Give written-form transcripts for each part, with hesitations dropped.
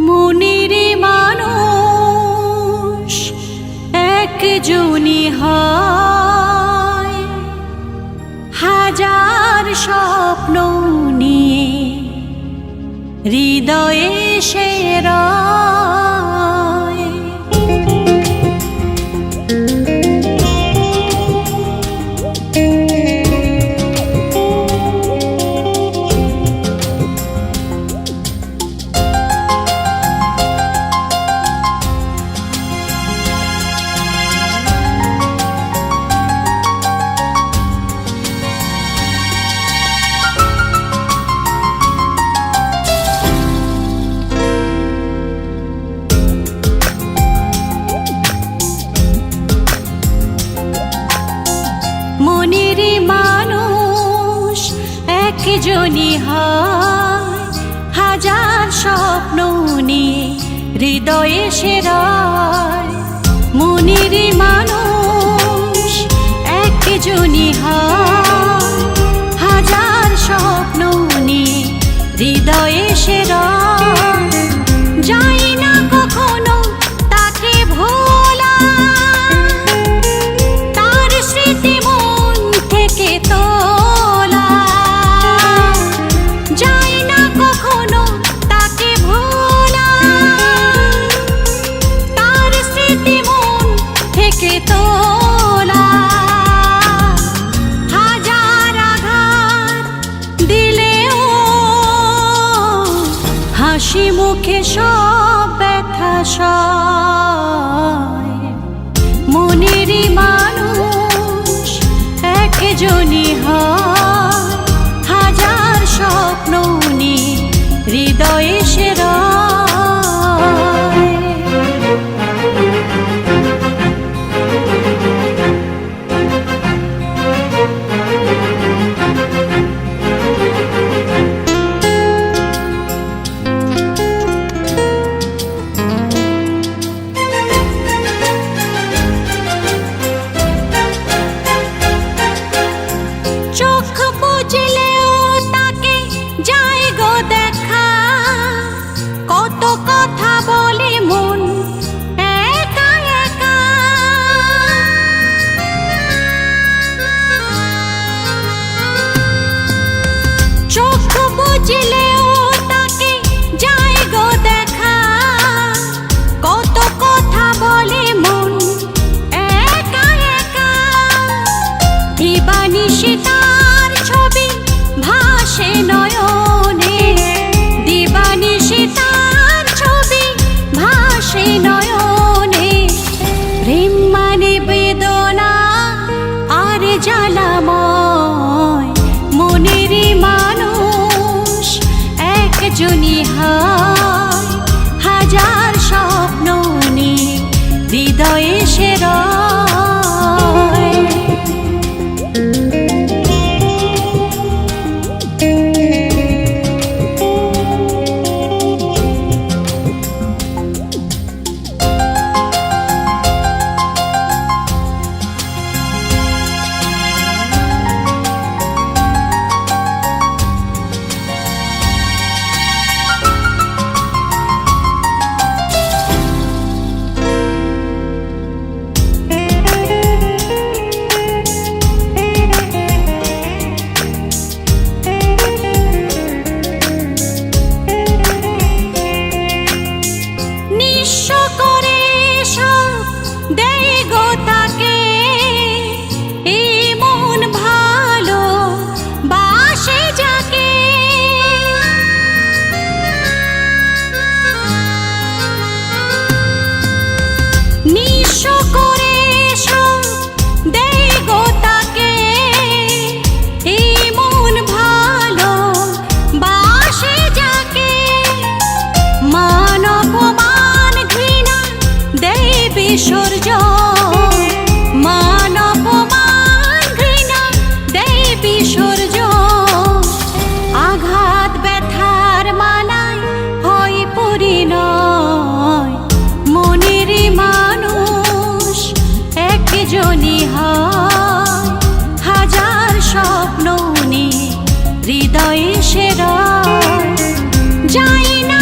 মনের মানুষ একজনই হয়, হাজার স্বপ্ন নিয়ে হৃদয়ে সে রয়। মনের মানুষ একজনই হয়, হাজার স্বপ্ন নিয়ে হৃদয়ে সে রয়। মনের মানুষ একজনই হয়, হাজার স্বপ্ন নিয়ে হৃদয়ে সে রয়। যাই না কখনো তাকে ভোলা, তার স্মৃতি মন থেকে তোলা। যাই না কখনো তাকে ভোলা, তার স্মৃতি মন থেকে তোলা। হাজার আঘাত দিলেও হাসি মুখে সব ব্যথা সয়। মনের মানুষ একজনই হয়, হাজার স্বপ্ন নিয়ে হৃদয়ে সে রয়। চোখ বুঝলেও তাকে যায় গো দেখা, কত কথা বলে মন একা একা। চোখ বুঝলেও তাকে যায় গো দেখা, কত কথা বলে মন একা একা। দিবানিশি তার ছবি ভাসে নয়নে, দিবানিশি তার ছবি ভাসে নয়নে। প্রেম মানে বেদনা আর জ্বালাময়, মনের মানুষ একজনই হয়, হাজার স্বপ্ন নিয়ে হৃদয়ে সে রয়। নিঃস্ব করে সব দেয় গো তাকে, এই মন ভালো বাসে যাকে। নিঃস্ব করে সব দেয় গো তাকে, এই মন ভালো বাসে যাকে। মান অপমান ঘৃণা দেয় বিসর্জন, মান অপমান ঘৃণা দেয় বিসর্জন। আঘাত ব্যথার মালায় হয় পরিণয়, মনের মানুষ একজনই হয়, হাজার স্বপ্ন নিয়ে হৃদয়ে সে রয়। যাই না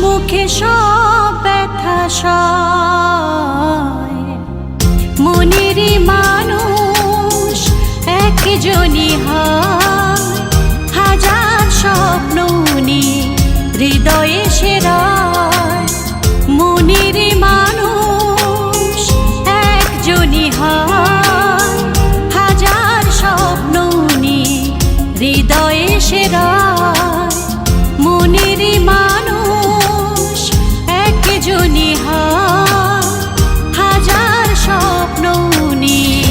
মুখে সব ব্যথা সয়। মনেরই মানুষ একজনই হয়, হাজার স্বপ্ন নিয়ে হৃদয়ে সে রয়। মনেরই মানুষ একজনই হয়, হাজার স্বপ্ন নিয়ে হৃদয়ে সে রয়। মনেরই মানুষ একজনই হয়, হাজার স্বপ্ন নিয়ে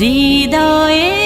হৃদয়ে